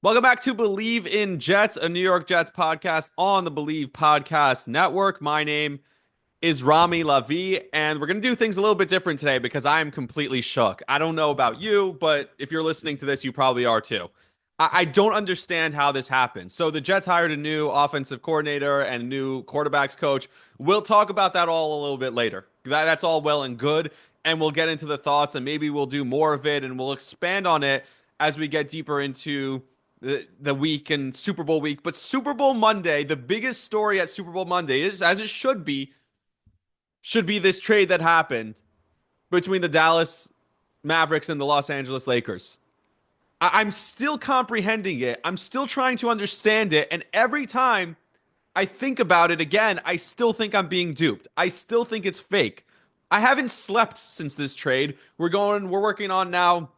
Welcome back to Believe in Jets, a New York Jets podcast on the Believe Podcast Network. My name is Rami Lavi, and we're going to do things a little bit different today because I am completely shook. I don't know about you, but if you're listening to this, you probably are too. I don't understand how this happened. So the Jets hired a new offensive coordinator and a new quarterbacks coach. We'll talk about that all a little bit later. That's all well and good, and we'll get into the thoughts, and maybe we'll do more of it, and we'll expand on it as we get deeper into the week and Super Bowl week. But Super Bowl Monday, the biggest story at Super Bowl Monday is, as it should be this trade that happened between the Dallas Mavericks and the Los Angeles Lakers. I'm still comprehending it. I'm still trying to understand it. And every time I think about it again, I still think I'm being duped. I still think it's fake. I haven't slept since this trade. We're working on now,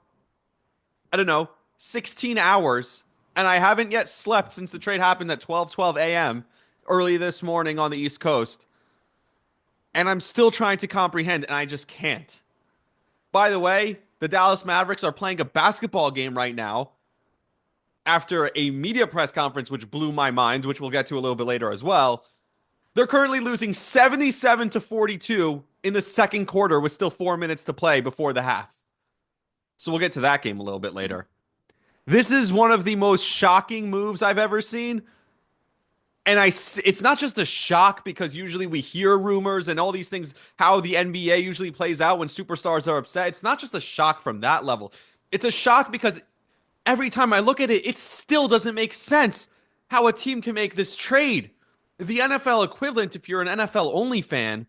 I don't know, 16 hours. And I haven't yet slept since the trade happened at 12:12 a.m. early this morning on the East Coast. And I'm still trying to comprehend, and I just can't. By the way, the Dallas Mavericks are playing a basketball game right now after a media press conference, which blew my mind, which we'll get to a little bit later as well. They're currently losing 77-42 in the second quarter with still 4 minutes to play before the half. So we'll get to that game a little bit later. This is one of the most shocking moves I've ever seen. And it's not just a shock because usually we hear rumors and all these things, how the NBA usually plays out when superstars are upset. It's not just a shock from that level. It's a shock because every time I look at it, it still doesn't make sense how a team can make this trade. The NFL equivalent, if you're an NFL only fan,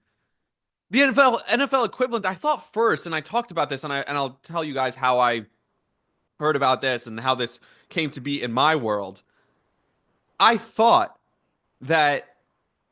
the NFL equivalent, I thought first, and I talked about this, and I'll tell you guys how I heard about this and how this came to be in my world. I thought that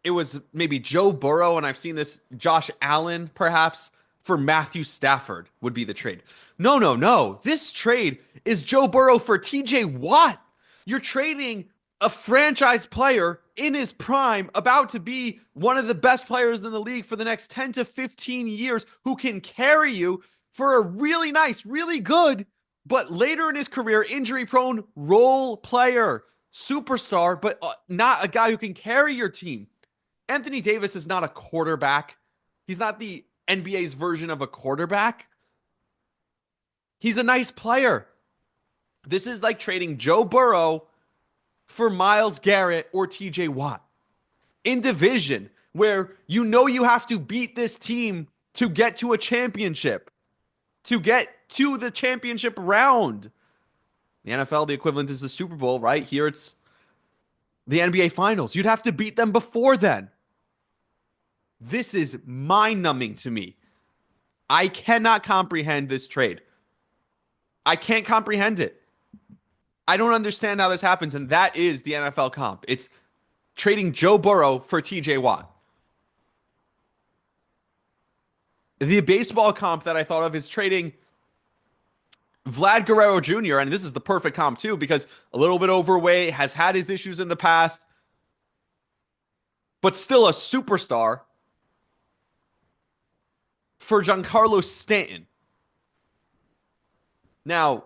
it was maybe Joe Burrow, and I've seen this, Josh Allen, perhaps, for Matthew Stafford would be the trade. No. This trade is Joe Burrow for TJ Watt. You're trading a franchise player in his prime, about to be one of the best players in the league for the next 10 to 15 years, who can carry you for a really nice, really good, but later in his career, injury-prone role player. Superstar, but not a guy who can carry your team. Anthony Davis is not a quarterback. He's not the NBA's version of a quarterback. He's a nice player. This is like trading Joe Burrow for Myles Garrett or TJ Watt in division where you know you have to beat this team to get to a championship, to get to the championship round. The NFL, the equivalent is the Super Bowl, right? Here it's the NBA Finals. You'd have to beat them before then. This is mind-numbing to me. I cannot comprehend this trade. I can't comprehend it. I don't understand how this happens, and that is the NFL comp. It's trading Joe Burrow for TJ Watt. The baseball comp that I thought of is trading Vlad Guerrero Jr., and this is the perfect comp too, because a little bit overweight, has had his issues in the past, but still a superstar, for Giancarlo Stanton. Now,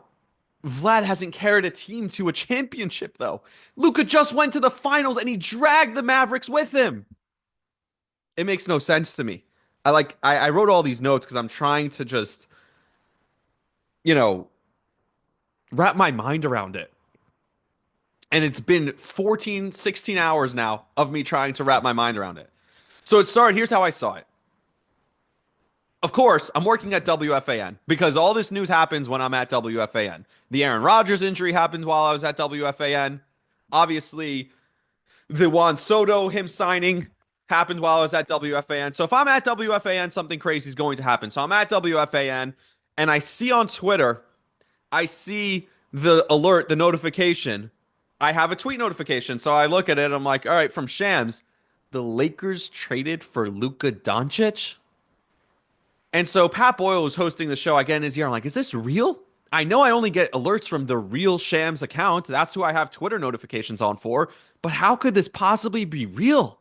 Vlad hasn't carried a team to a championship, though. Luka just went to the finals, and he dragged the Mavericks with him. It makes no sense to me. I wrote all these notes because I'm trying to just, wrap my mind around it. And it's been 14, 16 hours now of me trying to wrap my mind around it. So it started, here's how I saw it. Of course, I'm working at WFAN because all this news happens when I'm at WFAN. The Aaron Rodgers injury happened while I was at WFAN. Obviously, the Juan Soto, him signing, happened while I was at WFAN. So if I'm at WFAN, something crazy is going to happen. So I'm at WFAN, and I see on Twitter, I see the alert, the notification. I have a tweet notification. So I look at it. I'm like, all right, from Shams, the Lakers traded for Luka Dončić. And so Pat Boyle was hosting the show. I get in his ear. I'm like, is this real? I know I only get alerts from the real Shams account. That's who I have Twitter notifications on for. But how could this possibly be real?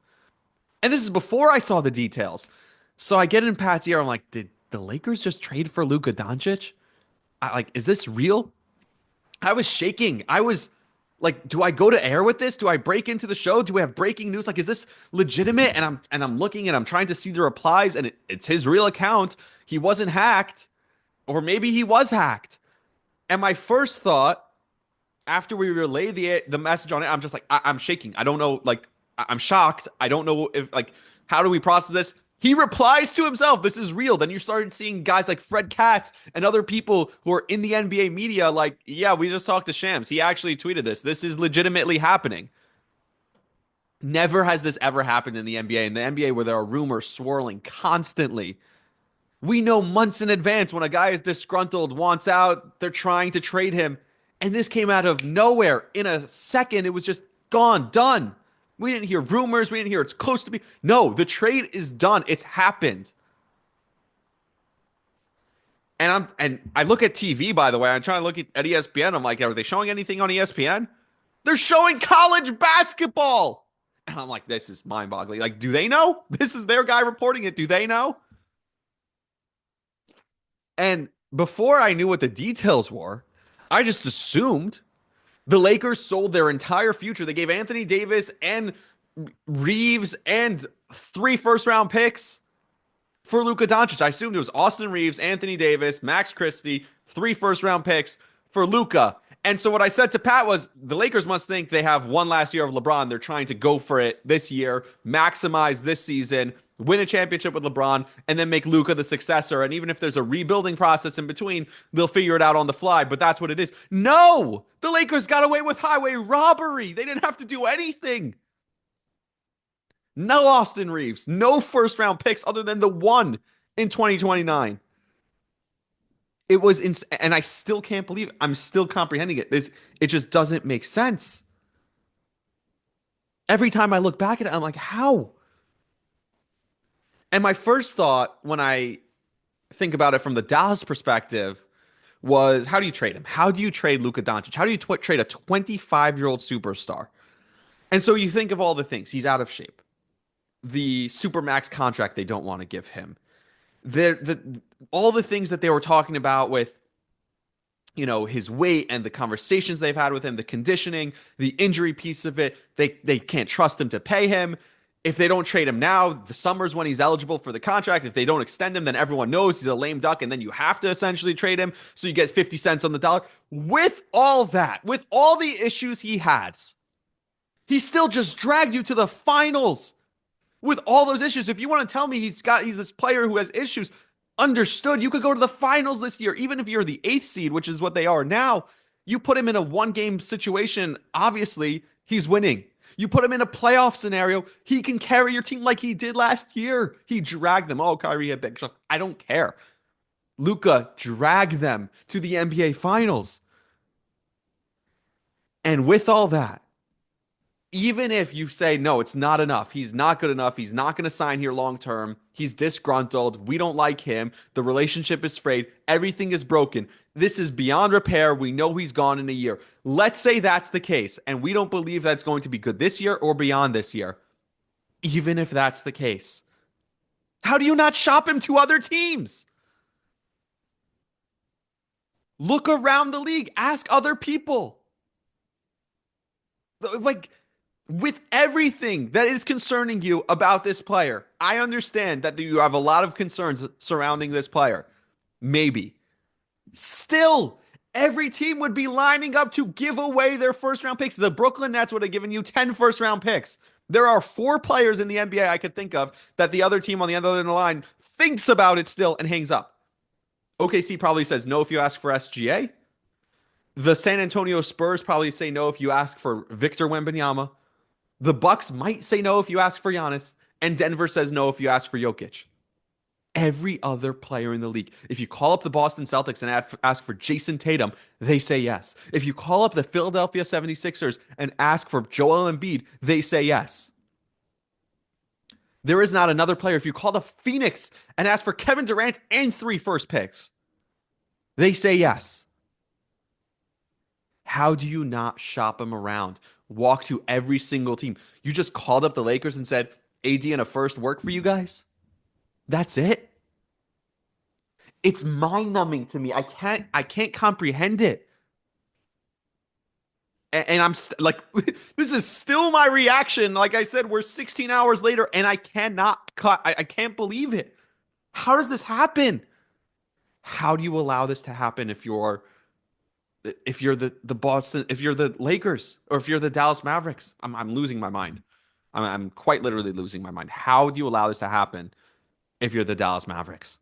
And this is before I saw the details. So I get in Pat's ear. I'm like, did the Lakers just trade for Luka Dončić? Is this real? I was shaking. I was Like, do I go to air with this? Do I break into the show? Do we have breaking news? Like, is this legitimate? And I'm looking and I'm trying to see the replies, and it's his real account. He wasn't hacked, or maybe he was hacked. And my first thought after we relay the message on it, I'm just like, I'm shaking. I don't know. Like, I'm shocked. I don't know if like how do we process this? He replies to himself, this is real. Then you started seeing guys like Fred Katz and other people who are in the NBA media like, yeah, we just talked to Shams. He actually tweeted this. This is legitimately happening. Never has this ever happened in the NBA. In the NBA where there are rumors swirling constantly. We know months in advance when a guy is disgruntled, wants out, they're trying to trade him. And this came out of nowhere. In a second, it was just gone, done. We didn't hear rumors. We didn't hear it's close to be. No, the trade is done. It's happened. And I look at TV, by the way. I'm trying to look at ESPN. I'm like, are they showing anything on ESPN? They're showing college basketball. And I'm like, this is mind-boggling. Like, do they know? This is their guy reporting it. Do they know? And before I knew what the details were, I just assumed the Lakers sold their entire future. They gave Anthony Davis and Reeves and 3 first-round picks for Luka Dončić. I assumed it was Austin Reeves, Anthony Davis, Max Christie, 3 first-round picks for Luka. And so what I said to Pat was the Lakers must think they have one last year of LeBron. They're trying to go for it this year, maximize this season, win a championship with LeBron, and then make Luka the successor. And even if there's a rebuilding process in between, they'll figure it out on the fly. But that's what it is. No! The Lakers got away with highway robbery. They didn't have to do anything. No Austin Reeves. No first-round picks other than the one in 2029. It was and I still can't believe it. I'm still comprehending it. It just doesn't make sense. Every time I look back at it, I'm like, how? And my first thought when I think about it from the Dallas perspective was, how do you trade him? How do you trade Luka Dončić? How do you trade a 25-year-old superstar? And so you think of all the things. He's out of shape. The supermax contract they don't want to give him. All the things that they were talking about with, his weight and the conversations they've had with him, the conditioning, the injury piece of it. They can't trust him to pay him. If they don't trade him now, the summer's when he's eligible for the contract. If they don't extend him, then everyone knows he's a lame duck, and then you have to essentially trade him so you get 50 cents on the dollar. With all that, with all the issues he has, he still just dragged you to the finals. With all those issues, if you want to tell me he's this player who has issues, understood. You could go to the finals this year, even if you're the 8th seed, which is what they are now. You put him in a one-game situation, obviously, he's winning. You put him in a playoff scenario, he can carry your team like he did last year. He dragged them. Oh, Kyrie had big shot. I don't care. Luka dragged them to the NBA Finals. And with all that, even if you say, no, it's not enough, he's not good enough, he's not going to sign here long term, he's disgruntled, we don't like him, the relationship is frayed, everything is broken, this is beyond repair, we know he's gone in a year. Let's say that's the case, and we don't believe that's going to be good this year or beyond this year. Even if that's the case, how do you not shop him to other teams? Look around the league, ask other people. Like, with everything that is concerning you about this player, I understand that you have a lot of concerns surrounding this player. Maybe. Still, every team would be lining up to give away their first-round picks. The Brooklyn Nets would have given you 10 first-round picks. There are 4 players in the NBA I could think of that the other team on the other end of the line thinks about it still and hangs up. OKC probably says no if you ask for SGA. The San Antonio Spurs probably say no if you ask for Victor Wembanyama. The Bucks might say no if you ask for Giannis, and Denver says no if you ask for Jokic. Every other player in the league. If you call up the Boston Celtics and ask for Jason Tatum, they say yes. If you call up the Philadelphia 76ers and ask for Joel Embiid, they say yes. There is not another player. If you call the Phoenix and ask for Kevin Durant and 3 first picks, they say yes. How do you not shop him around? Walk to every single team. You just called up the Lakers and said, AD and a first work for you guys? That's it? It's mind-numbing to me. I can't comprehend it. And like, this is still my reaction. Like I said, we're 16 hours later, and I cannot cut. I can't believe it. How does this happen? How do you allow this to happen if you're the Boston, if you're the Lakers, or if you're the Dallas Mavericks? I'm losing my mind. I'm quite literally losing my mind. How do you allow this to happen if you're the Dallas Mavericks?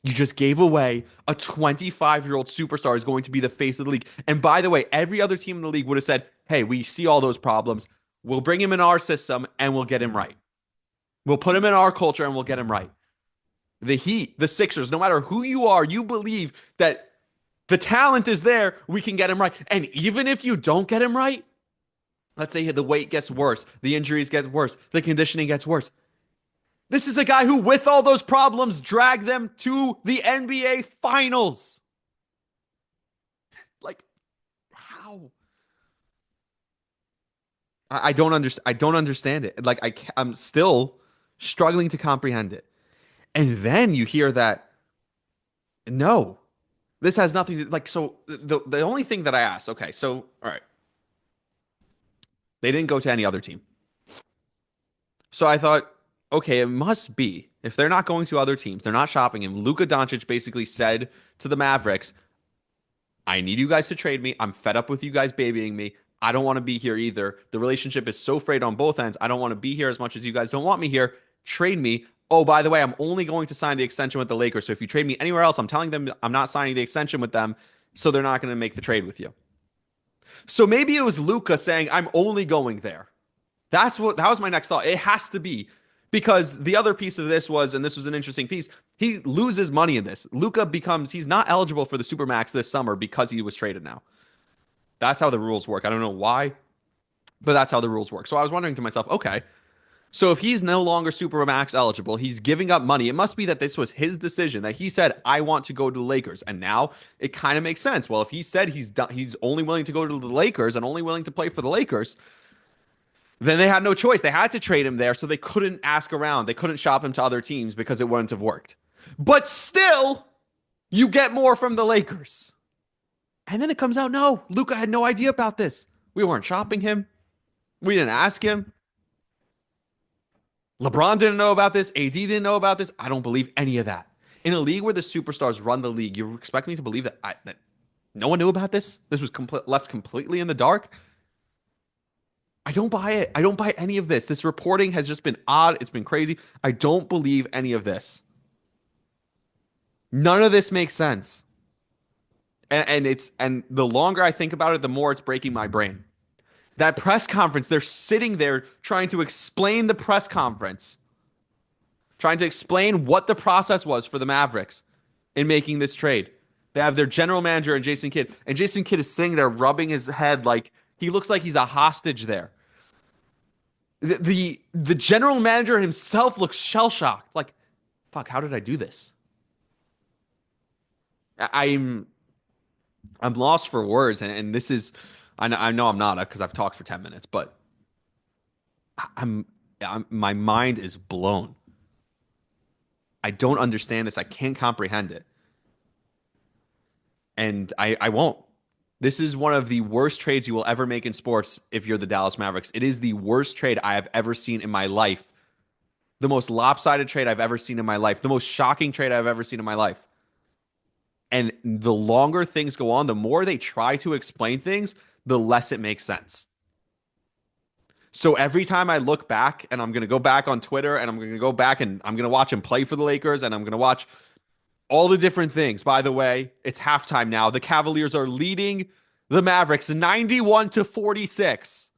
You just gave away a 25-year-old superstar is going to be the face of the league. And by the way, every other team in the league would have said, hey, we see all those problems. We'll bring him in our system and we'll get him right. We'll put him in our culture and we'll get him right. The Heat, the Sixers, no matter who you are, you believe that the talent is there, we can get him right. And even if you don't get him right, let's say the weight gets worse, the injuries get worse, the conditioning gets worse. This is a guy who, with all those problems, dragged them to the NBA Finals. Like, how? I don't understand. I don't understand it. Like, I'm still struggling to comprehend it. And then you hear that, no, this has nothing to, like, so the only thing that I asked, okay, so, all right, they didn't go to any other team. So I thought, okay, it must be, if they're not going to other teams, they're not shopping him. Luka Dončić basically said to the Mavericks, I need you guys to trade me. I'm fed up with you guys babying me. I don't want to be here either. The relationship is so frayed on both ends. I don't want to be here as much as you guys don't want me here. Trade me. Oh, by the way, I'm only going to sign the extension with the Lakers. So if you trade me anywhere else, I'm telling them I'm not signing the extension with them. So they're not going to make the trade with you. So maybe it was Luka saying, I'm only going there. That was my next thought. It has to be, because the other piece of this was, and this was an interesting piece, he loses money in this. Luka he's not eligible for the Supermax this summer because he was traded now. That's how the rules work. I don't know why, but that's how the rules work. So I was wondering to myself, okay, so if he's no longer Supermax eligible, he's giving up money. It must be that this was his decision, that he said, I want to go to the Lakers. And now it kind of makes sense. Well, if he said he's only willing to go to the Lakers and only willing to play for the Lakers, then they had no choice. They had to trade him there, so they couldn't ask around. They couldn't shop him to other teams because it wouldn't have worked. But still, you get more from the Lakers. And then it comes out, no, Luka had no idea about this. We weren't shopping him. We didn't ask him. LeBron didn't know about this. AD didn't know about this. I don't believe any of that. In a league where the superstars run the league, you expect me to believe that no one knew about this? This was left completely in the dark? I don't buy it. I don't buy any of this. This reporting has just been odd. It's been crazy. I don't believe any of this. None of this makes sense. And the longer I think about it, the more it's breaking my brain. That press conference, they're sitting there trying to explain the press conference, trying to explain what the process was for the Mavericks in making this trade. They have their general manager and Jason Kidd is sitting there rubbing his head like he looks like he's a hostage there. The general manager himself looks shell-shocked. Like, fuck, how did I do this? I'm lost for words, and this is, I know I'm not, because I've talked for 10 minutes, but my mind is blown. I don't understand this. I can't comprehend it. And I won't. This is one of the worst trades you will ever make in sports if you're the Dallas Mavericks. It is the worst trade I have ever seen in my life. The most lopsided trade I've ever seen in my life. The most shocking trade I've ever seen in my life. And the longer things go on, the more they try to explain things, the less it makes sense. So every time I look back, and I'm going to go back on Twitter, and I'm going to go back and I'm going to watch him play for the Lakers, and I'm going to watch all the different things. By the way, it's halftime now. The Cavaliers are leading the Mavericks 91-46.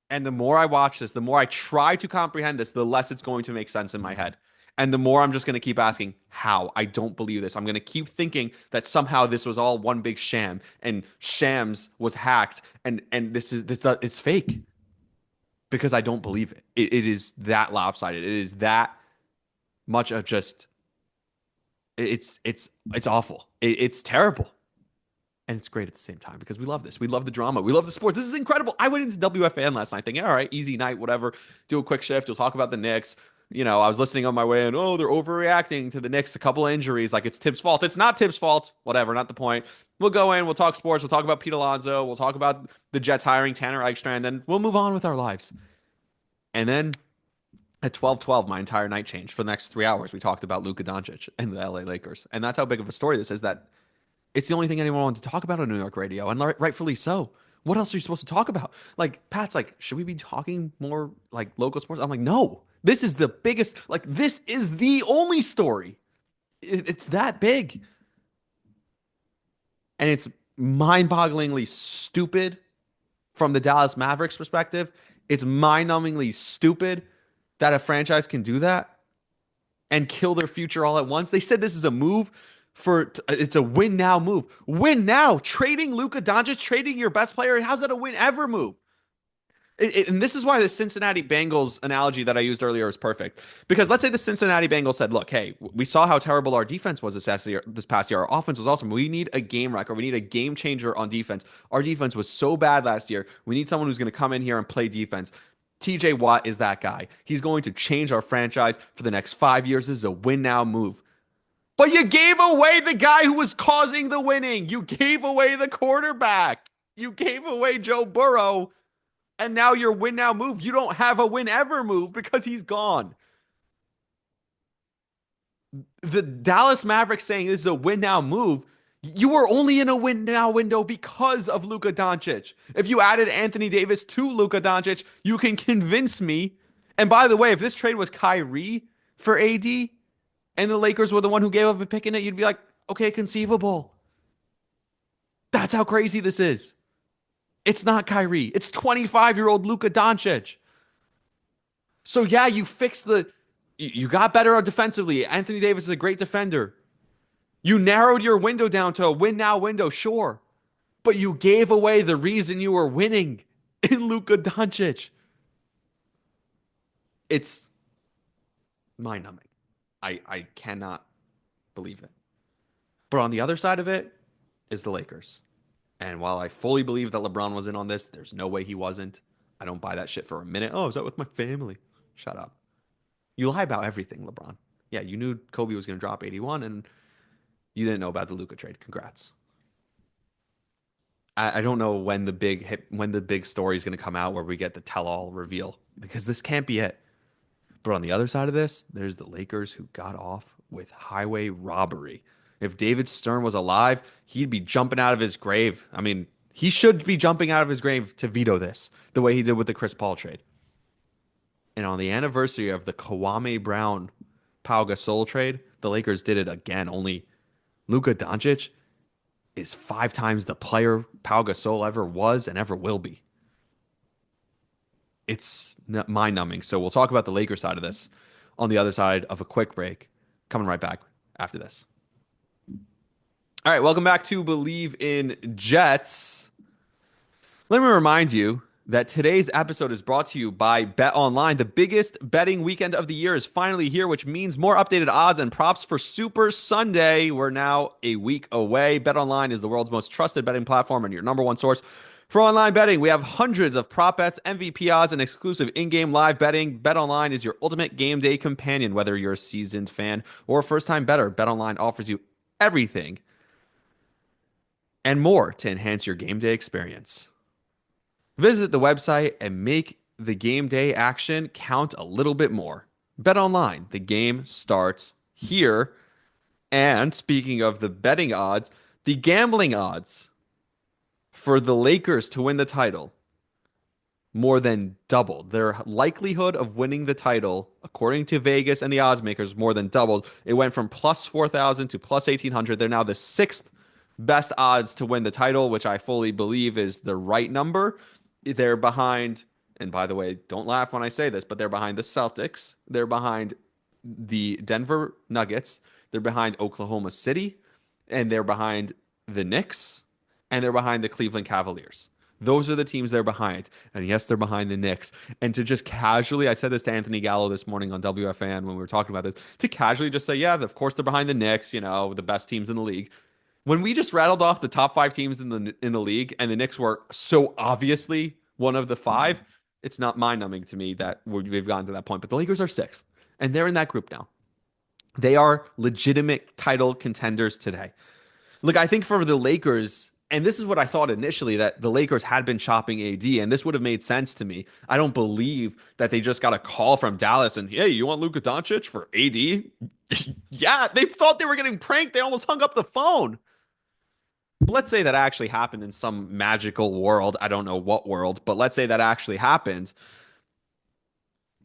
And the more I watch this, the more I try to comprehend this, the less it's going to make sense in my head. And the more I'm just going to keep asking, how? I don't believe this. I'm going to keep thinking that somehow this was all one big sham, and Shams was hacked, and this is fake, because I don't believe it. It is that lopsided. It is that much of just, it's awful. It's terrible. And it's great at the same time, because we love this. We love the drama. We love the sports. This is incredible. I went into WFAN last night thinking, all right, easy night, whatever. Do a quick shift. We'll talk about the Knicks. I was listening on my way and, oh, they're overreacting to the Knicks, a couple of injuries, like it's Tibbs' fault. It's not Tibbs' fault. Whatever, not the point. We'll go in, we'll talk sports, we'll talk about Pete Alonso, we'll talk about the Jets hiring Tanner Eichstrand, then we'll move on with our lives. And then at 12:12, my entire night changed. For the next 3 hours, we talked about Luka Dončić and the LA Lakers. And that's how big of a story this is, that it's the only thing anyone wanted to talk about on New York radio, and rightfully so. What else are you supposed to talk about? Like, Pat's like, should we be talking more like local sports? I'm like, no, this is the biggest, like, this is the only story. It's that big. And it's mind-bogglingly stupid from the Dallas Mavericks perspective. It's mind-numbingly stupid that a franchise can do that and kill their future all at once. They said this is a move it's a win now move. Win now. Trading Luka Dončić, trading your best player. How's that a win ever move? And this is why the Cincinnati Bengals analogy that I used earlier is perfect. Because let's say the Cincinnati Bengals said, look, hey, we saw how terrible our defense was this past year. Our offense was awesome. We need a game wrecker. We need a game changer on defense. Our defense was so bad last year. We need someone who's going to come in here and play defense. TJ Watt is that guy. He's going to change our franchise for the next 5 years. This is a win now move. But you gave away the guy who was causing the winning. You gave away the quarterback. You gave away Joe Burrow. And now your win now move. You don't have a win ever move because he's gone. The Dallas Mavericks saying this is a win now move. You were only in a win now window because of Luka Dončić. If you added Anthony Davis to Luka Dončić, you can convince me. And by the way, if this trade was Kyrie for AD and the Lakers were the one who gave up and picking it, you'd be like, okay, conceivable. That's how crazy this is. It's not Kyrie. It's 25-year-old Luka Dončić. So yeah, you got better defensively. Anthony Davis is a great defender. You narrowed your window down to a win now window, sure. But you gave away the reason you were winning in Luka Dončić. It's mind-numbing. I cannot believe it. But on the other side of it is the Lakers. And while I fully believe that LeBron was in on this, there's no way he wasn't. I don't buy that shit for a minute. Oh, is that with my family? Shut up. You lie about everything, LeBron. Yeah, you knew Kobe was going to drop 81, and you didn't know about the Luka trade. Congrats. I don't know when the big story is going to come out where we get the tell-all reveal, because this can't be it. But on the other side of this, there's the Lakers who got off with highway robbery. If David Stern was alive, he'd be jumping out of his grave. I mean, he should be jumping out of his grave to veto this, the way he did with the Chris Paul trade. And on the anniversary of the Kwame Brown Pau Gasol trade, the Lakers did it again. Only Luka Dončić is 5 times the player Pau Gasol ever was and ever will be. It's mind-numbing. So we'll talk about the Lakers side of this on the other side of a quick break. Coming right back after this. All right, welcome back to Believe in Jets. Let me remind you that today's episode is brought to you by Bet Online. The biggest betting weekend of the year is finally here, which means more updated odds and props for Super Sunday. We're now a week away. Bet Online is the world's most trusted betting platform and your number one source for online betting. We have hundreds of prop bets, MVP odds, and exclusive in-game live betting. Bet Online is your ultimate game day companion, whether you're a seasoned fan or a first-time bettor. Bet Online offers you everything and more to enhance your game day experience. Visit the website and make the game day action count a little bit more. Bet Online, the game starts here. And speaking of the betting odds, the gambling odds for the Lakers to win the title more than doubled. Their likelihood of winning the title, according to Vegas and the odds makers, more than doubled. It went from plus 4,000 to plus 1,800. They're now the 6th best odds to win the title, which I fully believe is the right number. They're behind, and by the way, don't laugh when I say this, but they're behind the Celtics. They're behind the Denver Nuggets. They're behind Oklahoma City. And they're behind the Knicks. And they're behind the Cleveland Cavaliers. Those are the teams they're behind. And yes, they're behind the Knicks. And to just casually, I said this to Anthony Gallo this morning on WFAN when we were talking about this, to casually just say, yeah, of course they're behind the Knicks, the best teams in the league. When we just rattled off the top 5 teams in the league, and the Knicks were so obviously one of the 5, it's not mind-numbing to me that we've gotten to that point. But the Lakers are 6th, And they're in that group now. They are legitimate title contenders today. Look, I think for the Lakers, and this is what I thought initially, that the Lakers had been shopping AD, and this would have made sense to me. I don't believe that they just got a call from Dallas and, hey, you want Luka Dončić for AD? Yeah, they thought they were getting pranked. They almost hung up the phone. Let's say that actually happened in some magical world. I don't know what world, but let's say that actually happened.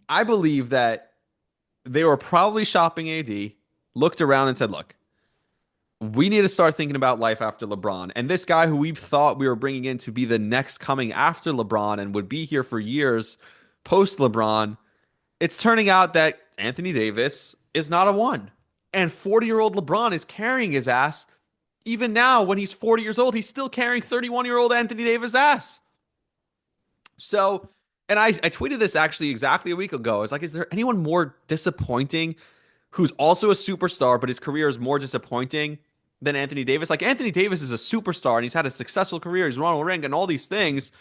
I believe that they were probably shopping AD, looked around and said, look, we need to start thinking about life after LeBron. And this guy who we thought we were bringing in to be the next coming after LeBron and would be here for years post LeBron, it's turning out that Anthony Davis is not a one. And 40-year-old LeBron is carrying his ass. Even now, when he's 40 years old, he's still carrying 31-year-old Anthony Davis' ass. So, and I tweeted this actually exactly a week ago. I was like, is there anyone more disappointing who's also a superstar, but his career is more disappointing than Anthony Davis? Like, Anthony Davis is a superstar and he's had a successful career. He's won a ring and all these things.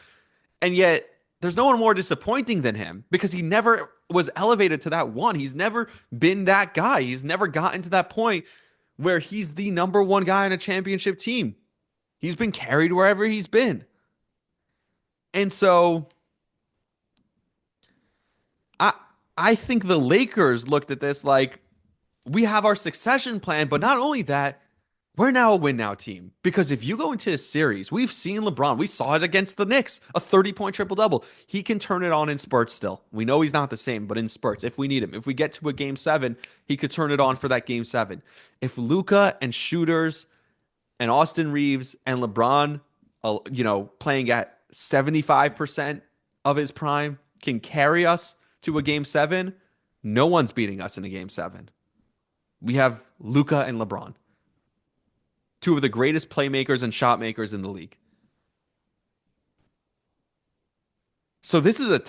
And yet there's no one more disappointing than him because he never was elevated to that one. He's never been that guy. He's never gotten to that point where he's the number one guy on a championship team. He's been carried wherever he's been. And so I think the Lakers looked at this like, we have our succession plan, but not only that, we're now a win now team. Because if you go into a series, we've seen LeBron. We saw it against the Knicks, a 30-point triple-double. He can turn it on in spurts still. We know he's not the same, but in spurts, if we need him. If we get to a game 7, he could turn it on for that game 7. If Luka and shooters and Austin Reeves and LeBron, playing at 75% of his prime can carry us to a game 7, no one's beating us in a game 7. We have Luka and LeBron, two of the greatest playmakers and shot makers in the league. So this is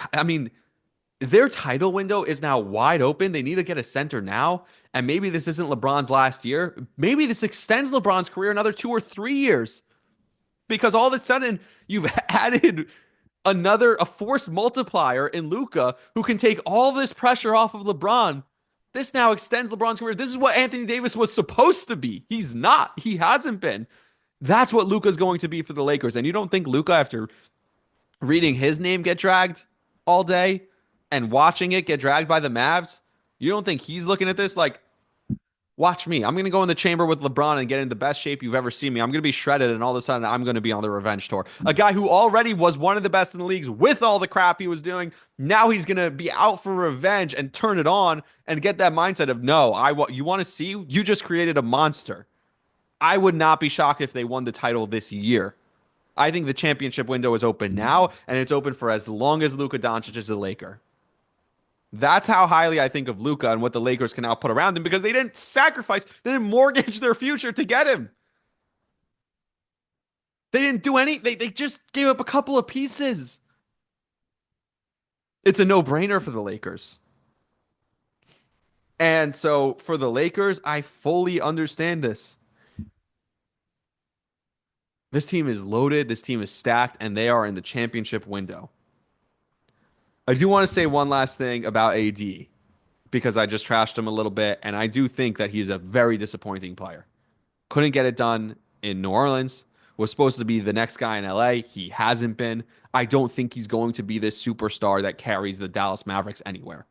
their title window is now wide open. They need to get a center now. And maybe this isn't LeBron's last year. Maybe this extends LeBron's career another 2 or 3 years. Because all of a sudden you've added a force multiplier in Luka who can take all this pressure off of LeBron. This now extends LeBron's career. This is what Anthony Davis was supposed to be. He's not. He hasn't been. That's what Luka's going to be for the Lakers. And you don't think Luka, after reading his name get dragged all day and watching it get dragged by the Mavs, you don't think he's looking at this like, watch me. I'm going to go in the chamber with LeBron and get in the best shape you've ever seen me. I'm going to be shredded, and all of a sudden, I'm going to be on the revenge tour. A guy who already was one of the best in the leagues with all the crap he was doing, now he's going to be out for revenge and turn it on and get that mindset of, no, you want to see? You just created a monster. I would not be shocked if they won the title this year. I think the championship window is open now, and it's open for as long as Luka Dončić is a Laker. That's how highly I think of Luka and what the Lakers can now put around him, because they didn't they didn't mortgage their future to get him. They didn't do they just gave up a couple of pieces. It's a no-brainer for the Lakers. And so for the Lakers, I fully understand this. This team is loaded, this team is stacked, and they are in the championship window. I do want to say one last thing about AD, because I just trashed him a little bit, and I do think that he's a very disappointing player. Couldn't get it done in New Orleans. Was supposed to be the next guy in LA. He hasn't been. I don't think he's going to be this superstar that carries the Dallas Mavericks anywhere.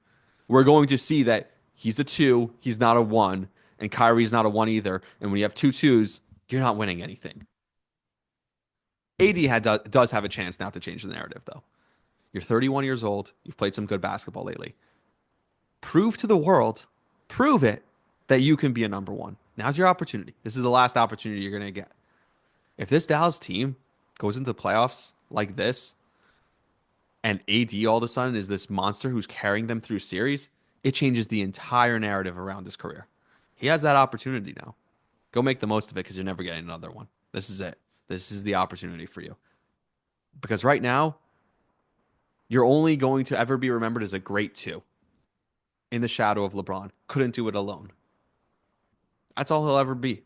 We're going to see that he's a 2, he's not a 1, and Kyrie's not a 1 either. And when you have 2 2s, you're not winning anything. AD does have a chance now to change the narrative, though. You're 31 years old. You've played some good basketball lately. Prove to the world, prove it, that you can be a number 1. Now's your opportunity. This is the last opportunity you're going to get. If this Dallas team goes into the playoffs like this, and AD all of a sudden is this monster who's carrying them through series, it changes the entire narrative around his career. He has that opportunity now. Go make the most of it, because you're never getting another one. This is it. This is the opportunity for you. Because right now, you're only going to ever be remembered as a great 2 in the shadow of LeBron. Couldn't do it alone. That's all he'll ever be.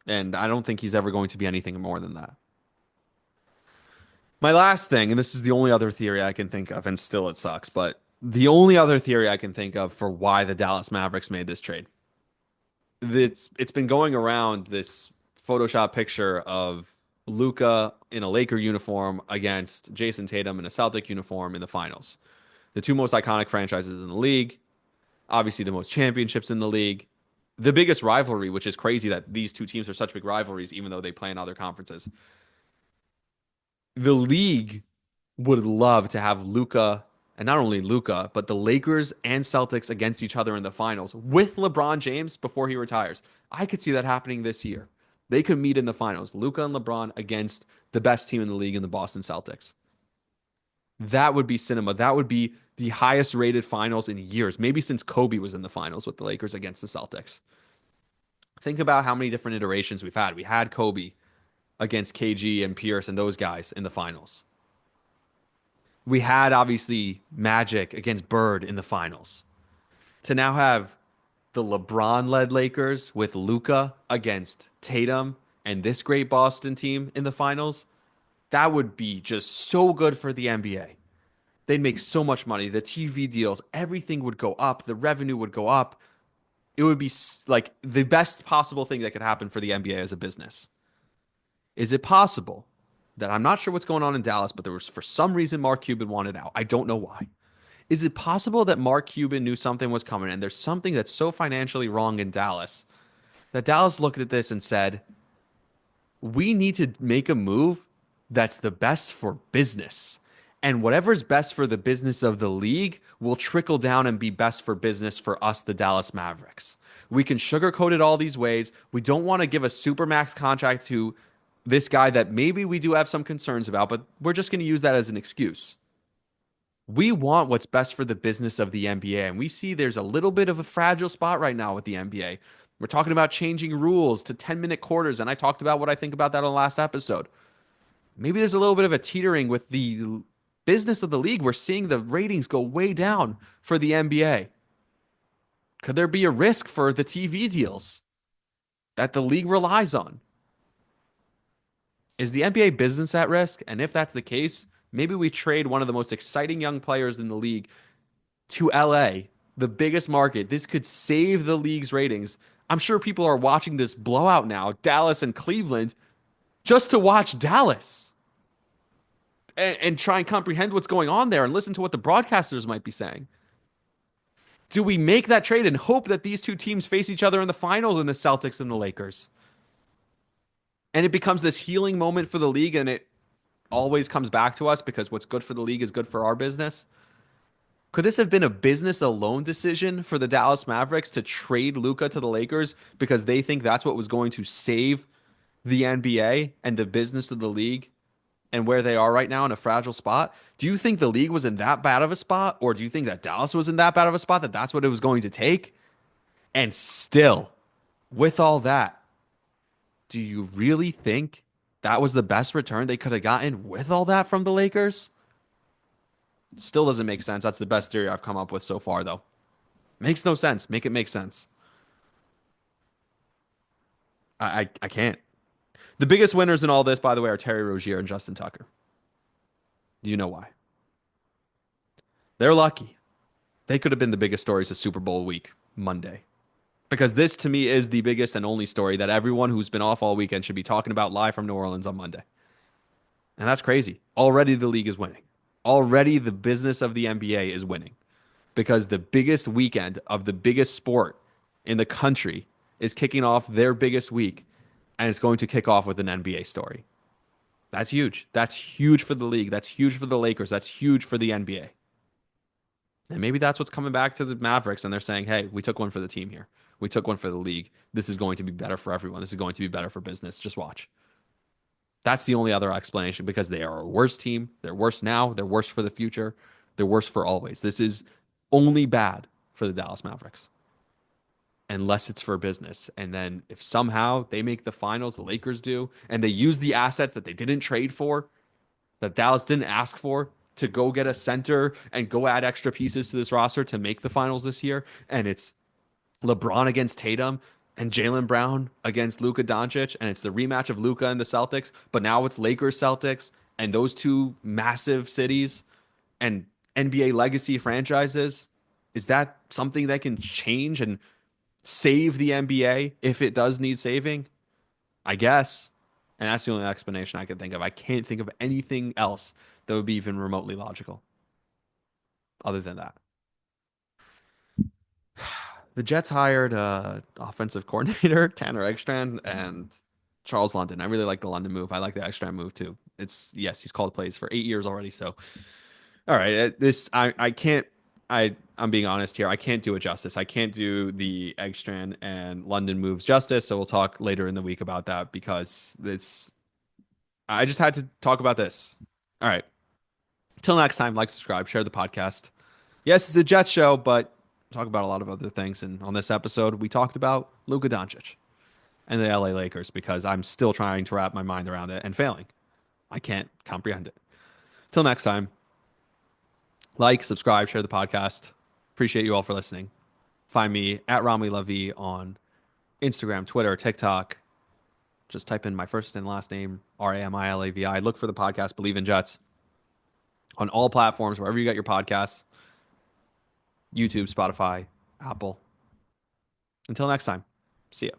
And I don't think he's ever going to be anything more than that. My last thing, and this is the only other theory I can think of, and still it sucks, but The only other theory I can think of for why the Dallas Mavericks made this trade, it's been going around this Photoshop picture of Luka in a Laker uniform against Jason Tatum in a Celtic uniform in the finals. The two most iconic franchises in the league, obviously the most championships in the league, the biggest rivalry, which is crazy that these two teams are such big rivalries, even though they play in other conferences. The league would love to have Luka, and not only Luka, but the Lakers and Celtics against each other in the finals with LeBron James before he retires. I could see that happening this year. They could meet in the finals, Luka and LeBron against the best team in the league in the Boston Celtics. That would be cinema. That would be the highest rated finals in years, maybe since Kobe was in the finals with the Lakers against the Celtics. Think about how many different iterations we've had. We had Kobe against KG and Pierce and those guys in the finals. We had obviously Magic against Bird in the finals. To now have the LeBron led Lakers with Luka against Tatum and this great Boston team in the finals, that would be just so good for the NBA. They'd make so much money. The TV deals, everything would go up. The revenue would go up. It would be like the best possible thing that could happen for the NBA as a business. Is it possible that I'm not sure what's going on in Dallas, but there was for some reason Mark Cuban wanted out? I don't know why. Is it possible that Mark Cuban knew something was coming and there's something that's so financially wrong in Dallas that Dallas looked at this and said, we need to make a move that's the best for business. And whatever's best for the business of the league will trickle down and be best for business for us, the Dallas Mavericks. We can sugarcoat it all these ways. We don't want to give a supermax contract to this guy that maybe we do have some concerns about, but we're just going to use that as an excuse. We want what's best for the business of the NBA. And we see there's a little bit of a fragile spot right now with the NBA. We're talking about changing rules to 10-minute quarters. And I talked about what I think about that on the last episode. Maybe there's a little bit of a teetering with the business of the league. We're seeing the ratings go way down for the NBA. Could there be a risk for the TV deals that the league relies on? Is the NBA business at risk? And if that's the case, maybe we trade one of the most exciting young players in the league to LA, the biggest market. This could save the league's ratings. I'm sure people are watching this blowout now, Dallas and Cleveland, just to watch Dallas and try and comprehend what's going on there and listen to what the broadcasters might be saying. Do we make that trade and hope that these two teams face each other in the finals in the Celtics and the Lakers? And it becomes this healing moment for the league, and it always comes back to us because what's good for the league is good for our business. Could this have been a business alone decision for the Dallas Mavericks to trade Luka to the Lakers because they think that's what was going to save the NBA and the business of the league and where they are right now in a fragile spot? Do you think the league was in that bad of a spot, or do you think that Dallas was in that bad of a spot that that's what it was going to take? And still, with all that, do you really think that was the best return they could have gotten with all that from the Lakers? Still doesn't make sense. That's the best theory I've come up with so far, though. Makes no sense. Make it make sense. I can't. The biggest winners in all this, by the way, are Terry Rozier and Justin Tucker. Do you know why? They're lucky. They could have been the biggest stories of Super Bowl week, Monday. Because this, to me, is the biggest and only story that everyone who's been off all weekend should be talking about live from New Orleans on Monday. And that's crazy. Already the league is winning. Already the business of the NBA is winning. Because the biggest weekend of the biggest sport in the country is kicking off their biggest week. And it's going to kick off with an NBA story. That's huge. That's huge for the league. That's huge for the Lakers. That's huge for the NBA. And maybe that's what's coming back to the Mavericks. And they're saying, hey, we took one for the team here. We took one for the league. This is going to be better for everyone. This is going to be better for business. Just watch. That's the only other explanation, because they are a worse team. They're worse now. They're worse for the future. They're worse for always. This is only bad for the Dallas Mavericks, unless it's for business. And then if somehow they make the finals, the Lakers do, and they use the assets that they didn't trade for, that Dallas didn't ask for, to go get a center and go add extra pieces to this roster to make the finals this year, and it's LeBron against Tatum and Jaylen Brown against Luka Dončić, and it's the rematch of Luka and the Celtics, but now it's Lakers Celtics and those two massive cities, and NBA legacy franchises. Is that something that can change and save the NBA if it does need saving? I guess. And that's the only explanation I can think of. I can't think of anything else that would be even remotely logical other than that. The Jets hired offensive coordinator Tanner Eggstrand and Charles London. I really like the London move. I like the Eggstrand move too. It's yes, he's called plays for 8 years already. So all right, this I can't. I'm being honest here. I can't do it justice. I can't do the Eggstrand and London moves justice. So we'll talk later in the week about that because it's. I just had to talk about this. All right. Till next time, like, subscribe, share the podcast. Yes, it's a Jets show, but talk about a lot of other things. And on this episode, we talked about Luka Dončić and the LA Lakers because I'm still trying to wrap my mind around it and failing. I can't comprehend it. Till next time, like, subscribe, share the podcast. Appreciate you all for listening. Find me at Rami Lavi on Instagram, Twitter, TikTok. Just type in my first and last name, Ramilavi. Look for the podcast, Believe in Jets, on all platforms, wherever you got your podcasts. YouTube, Spotify, Apple. Until next time, see ya.